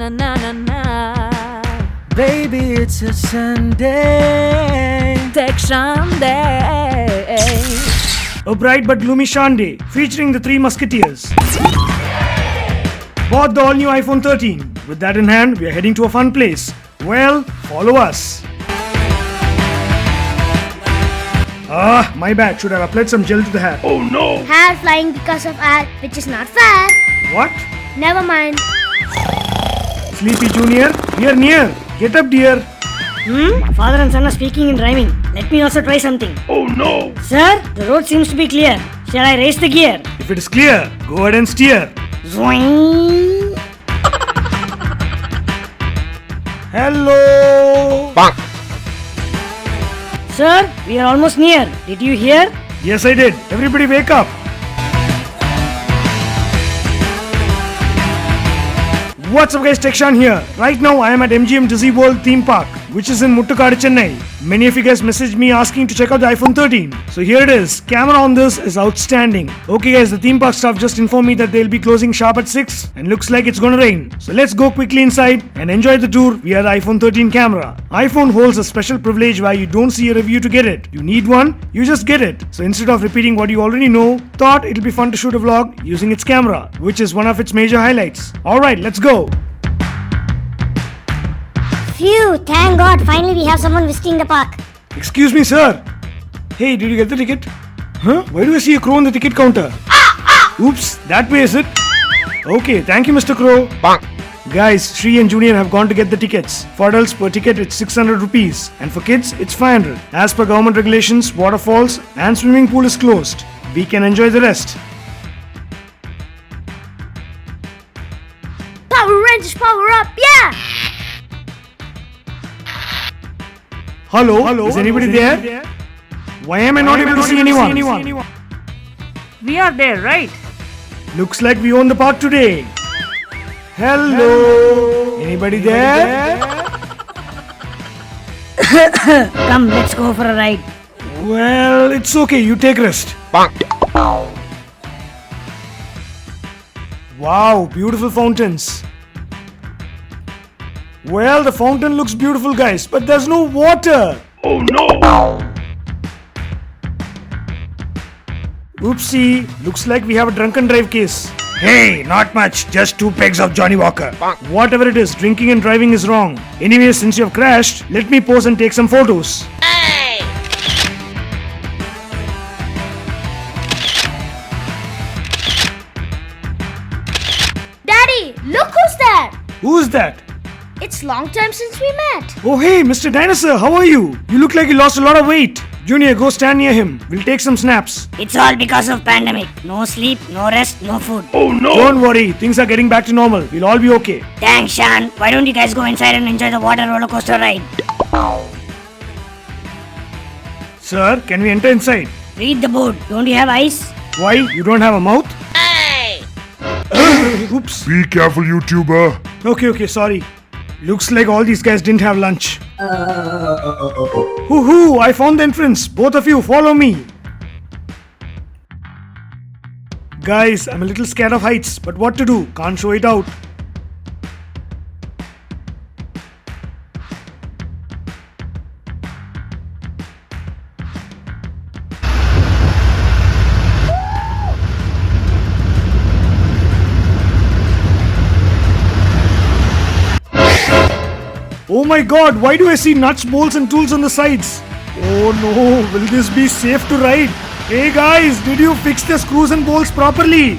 na na na na. Baby, it's a Sunday. Techshan Day. A bright but gloomy Sunday featuring the Three Musketeers. Bought the all-new iPhone 13. With that in hand, we are heading to a fun place. Well, follow us. My bad. Should have applied some gel to the hair. Oh no! Hair flying because of air, which is not fair. What? Never mind. Sleepy Junior, we are near. Get up, dear. Father and son are speaking in rhyming. Let me also try something. Oh no! Sir, the road seems to be clear. Shall I raise the gear? If it is clear, go ahead and steer. Zoing. Hello. Sir, we are almost near. Did you hear? Yes, I did. Everybody wake up. What's up guys, Techshan here. Right now I am at Mgm Dizzie World theme park, which is in Muttukadu, Chennai. Many of you guys messaged me asking to check out the iPhone 13. So here it is. Camera on this is outstanding. Okay guys, the theme park staff just informed me that they'll be closing sharp at 6 and looks like it's gonna rain. So let's go quickly inside and enjoy the tour via the iPhone 13 camera. iPhone holds a special privilege where you don't see a review to get it. You need one, you just get it. So instead of repeating what you already know, thought it'll be fun to shoot a vlog using its camera, which is one of its major highlights. Alright, let's go. Phew, thank God, finally we have someone visiting the park. Excuse me, sir. Hey, did you get the ticket? Huh? Why do I see a crow on the ticket counter? Oops, that way is it? Okay, thank you, Mr. Crow. Guys, Sri and Junior have gone to get the tickets. For adults, per ticket it's 600 rupees and for kids it's 500. As per government regulations, waterfalls and swimming pool is closed. We can enjoy the rest. Power Rangers, power up, yeah! Hello? Is anybody there? Why am I not able to see anyone? We are there, right? Looks like we own the park today. Hello? Anybody there? Come, let's go for a ride. Well, it's okay. You take rest. Wow, beautiful fountains. Well, the fountain looks beautiful, guys, but there's no water. Oh no! Oopsie, looks like we have a drunken drive case. Hey, not much, just 2 pegs of Johnny Walker. Whatever it is, drinking and driving is wrong. Anyway, since you have crashed, let me pose and take some photos. Daddy, look who's there! Who's that? It's long time since we met. Oh hey, Mr. Dinosaur, how are you? You look like you lost a lot of weight. Junior, go stand near him. We'll take some snaps. It's all because of pandemic. No sleep, no rest, no food. Oh no! Don't worry, things are getting back to normal. We'll all be okay. Thanks, Shan. Why don't you guys go inside and enjoy the water roller coaster ride? Sir, can we enter inside? Read the board. Don't you have eyes? Why? You don't have a mouth? Oops. Be careful, YouTuber. Okay, sorry. Looks like all these guys didn't have lunch. Hoo-hoo, I found the entrance. Both of you, follow me. Guys, I'm a little scared of heights, but what to do? Can't show it out. Oh my god, why do I see nuts, bolts and tools on the sides? Oh no, will this be safe to ride? Hey guys, did you fix the screws and bolts properly?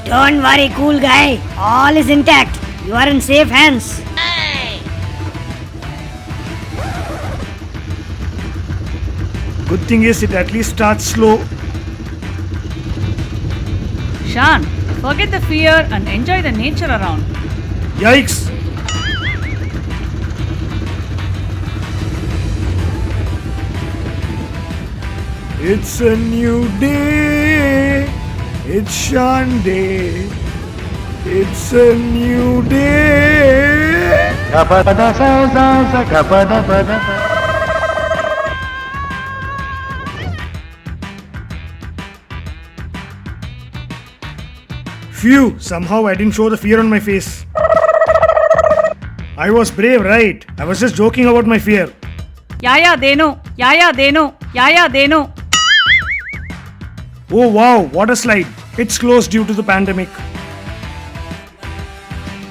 Don't worry, cool guy. All is intact. You are in safe hands. Good thing is it at least starts slow. Shan, forget the fear and enjoy the nature around. Yikes! It's a new day. It's Sunday. It's a new day. Phew, somehow I didn't show the fear on my face. I was brave, right? I was just joking about my fear. Yeah, they know. Yeah, they know. Yeah, they know. Oh wow, what a slide. It's closed due to the pandemic.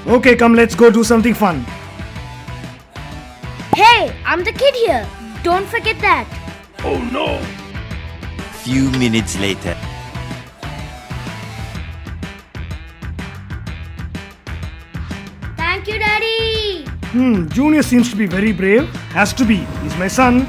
Okay, come, let's go do something fun. Hey, I'm the kid here. Don't forget that. Oh no! Few minutes later. Thank you, Daddy. Junior seems to be very brave. Has to be. He's my son.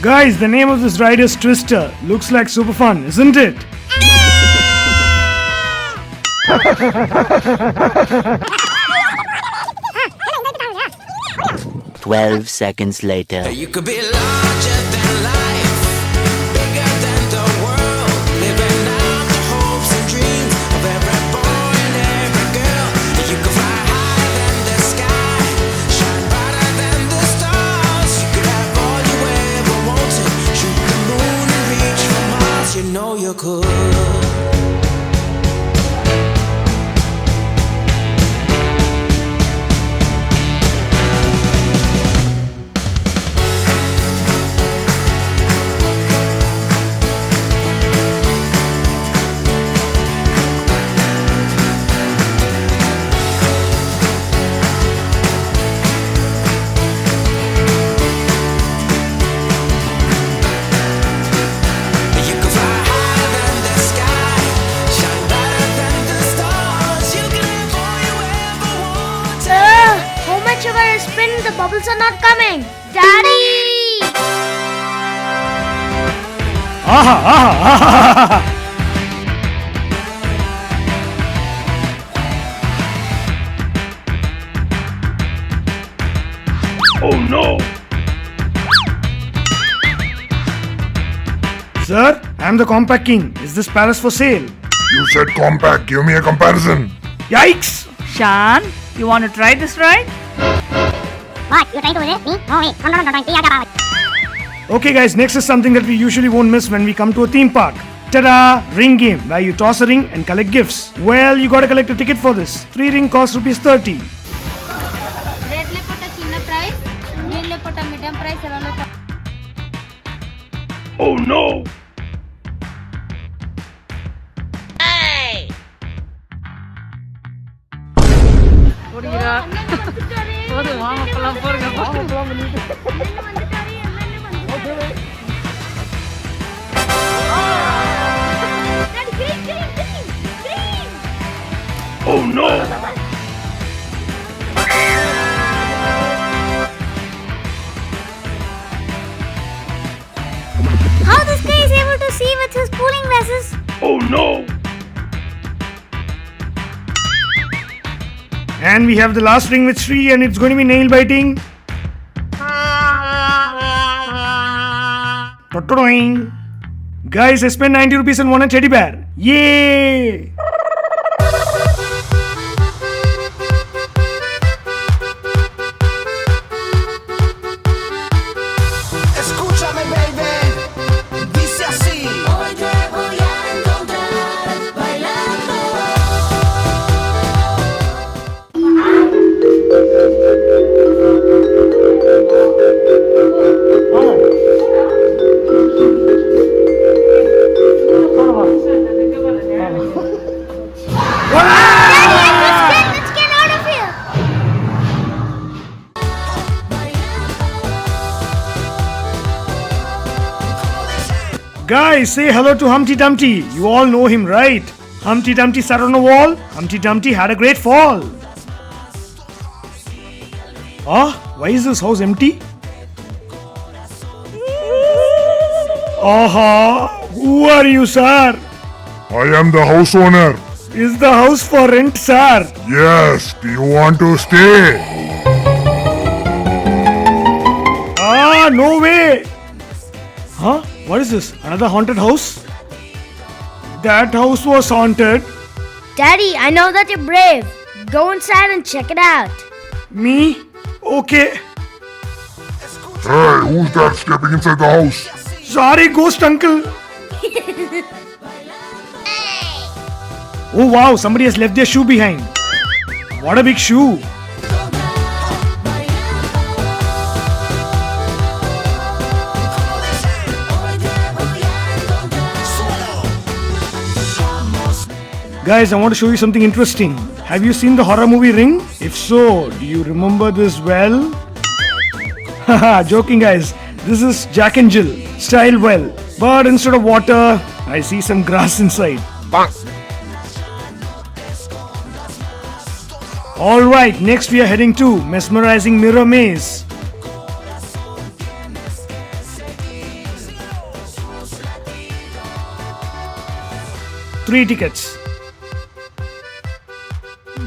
Guys, the name of this ride is Twister. Looks like super fun, isn't it? "12 seconds later." You could be larger than life, bigger than the world, living out the hopes and dreams of every boy and every girl. You could fly higher than the sky, shine brighter than the stars. You could have all you ever wanted, shoot the moon and reach for Mars. You know you could. You could fly higher than the sky, shine brighter than the stars. You can have all you ever wanted. How much ever I spin, the bubbles are not coming. Daddy! Aha, aha, aha, aha. Oh no! Sir, I'm the Compact King. Is this palace for sale? You said compact, give me a comparison. Yikes! Shan, you want to try this ride? What? You're trying to resist me? No way. No. Okay guys, next is something that we usually won't miss when we come to a theme park. Ta-da! Ring game, where you toss a ring and collect gifts. Well, you gotta collect a ticket for this. 3 ring costs rupees 30. Red le put a chiన్న price, green le put a medium price, yellow le put Oh no! போதும் வாங்க போலாம் போறங்க Oh no! How this guy is able to see with his cooling glasses? Oh no! And we have the last ring with Sri and it's going to be nail biting. Totoing. Guys, I spent 90 rupees and won a teddy bear. Yay! Escúchame, baby, dice así. Hoy te voy a encontrar bailando. Let's get out of here. Guys, say hello to Humpty Dumpty. You all know him, right? Humpty Dumpty sat on a wall. Humpty Dumpty had a great fall. Why is this house empty? Aha! Who are you, sir? I am the house owner. Is the house for rent, sir? Yes, do you want to stay? No way! Huh? What is this? Another haunted house? That house was haunted. Daddy, I know that you're brave. Go inside and check it out. Me? Okay. Hey, who's that stepping inside the house? Sorry, ghost uncle. Oh wow, somebody has left their shoe behind. What a big shoe. Guys, I want to show you something interesting. Have you seen the horror movie Ring? If so, do you remember this well? Haha, joking guys. This is Jack and Jill. Style well. But instead of water, I see some grass inside. Alright, next we are heading to mesmerizing mirror maze. Three tickets.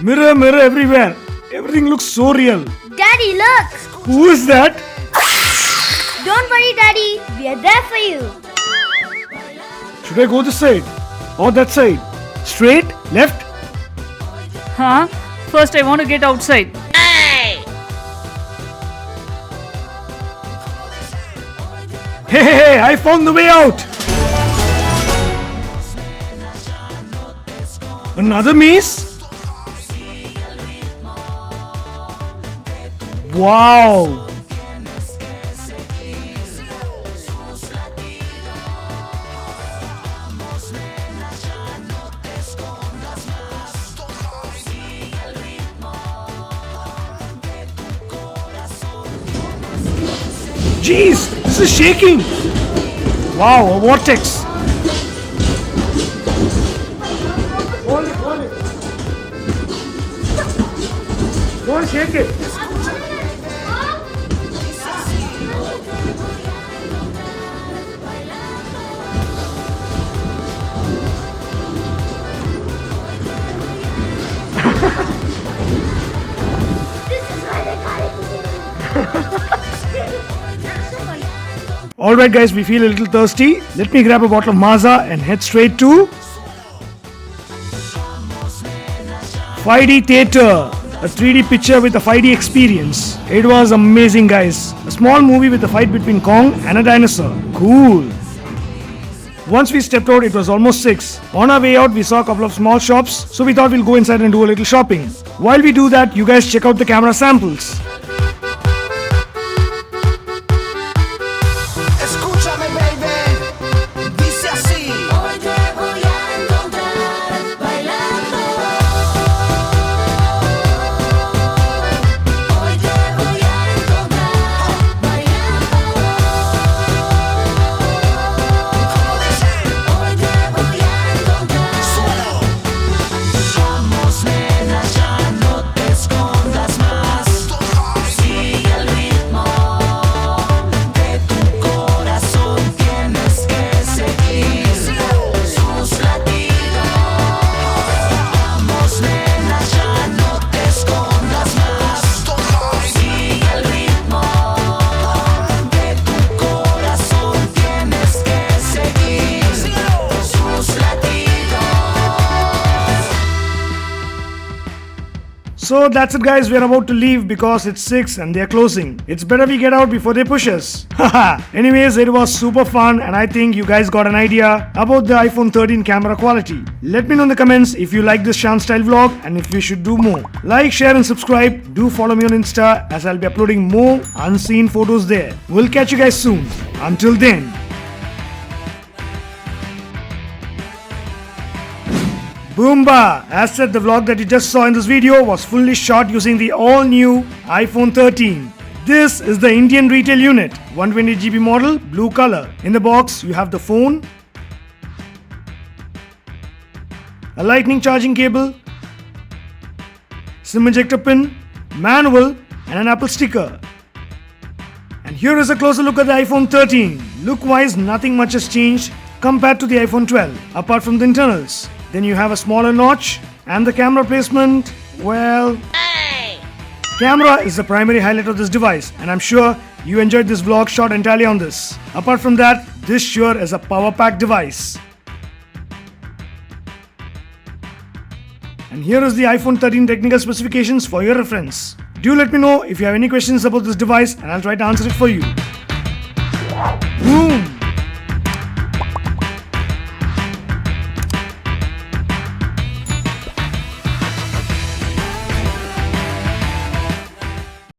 Mirror, mirror everywhere. Everything looks so real. Daddy, look! Who is that? Don't worry, Daddy. We are there for you. Should I go this side? Or that side? Straight? Left? Huh? First, I want to get outside. Hey, I found the way out! Another maze? Wow! Jeez, this is shaking! Wow, a vortex! Hold it. Don't shake it! Alright guys, we feel a little thirsty. Let me grab a bottle of Maaza and head straight to 5D Theatre, a 3D picture with a 5D experience. It was amazing guys. A small movie with a fight between Kong and a dinosaur. Cool. Once we stepped out, it was almost 6. On our way out, we saw a couple of small shops, so we thought we'll go inside and do a little shopping. While we do that, you guys check out the camera samples. Escúchame, baby. Dice así. Hoy te voy a encontrar bailando. Hoy te voy a encontrar bailando. Hoy te voy a encontrar solo. Vamos, nena, ya no te escondas más. Sigue el ritmo de tu corazón. Tienes que seguir sus latidos. Vamos, nena, ya no te escondas más. Sigue el ritmo de tu corazón. Tienes que seguir sus latidos. So that's it guys, we are about to leave because it's 6 and they are closing. It's better we get out before they push us. Haha. Anyways, it was super fun and I think you guys got an idea about the iPhone 13 camera quality. Let me know in the comments if you like this Shan style vlog and if we should do more. Like, share and subscribe. Do follow me on Insta as I'll be uploading more unseen photos there. We'll catch you guys soon. Until then. Boomba! As said, the vlog that you just saw in this video was fully shot using the all-new iPhone 13. This is the Indian retail unit, 120GB model, blue color. In the box, you have the phone, a lightning charging cable, SIM ejector pin, manual, and an Apple sticker. And here is a closer look at the iPhone 13. Look-wise, nothing much has changed compared to the iPhone 12, apart from the internals. Then you have a smaller notch and the camera placement, well, camera is the primary highlight of this device and I'm sure you enjoyed this vlog shot entirely on this. Apart from that, this sure is a power pack device. And here is the iPhone 13 technical specifications for your reference. Do let me know if you have any questions about this device and I'll try to answer it for you. Boom!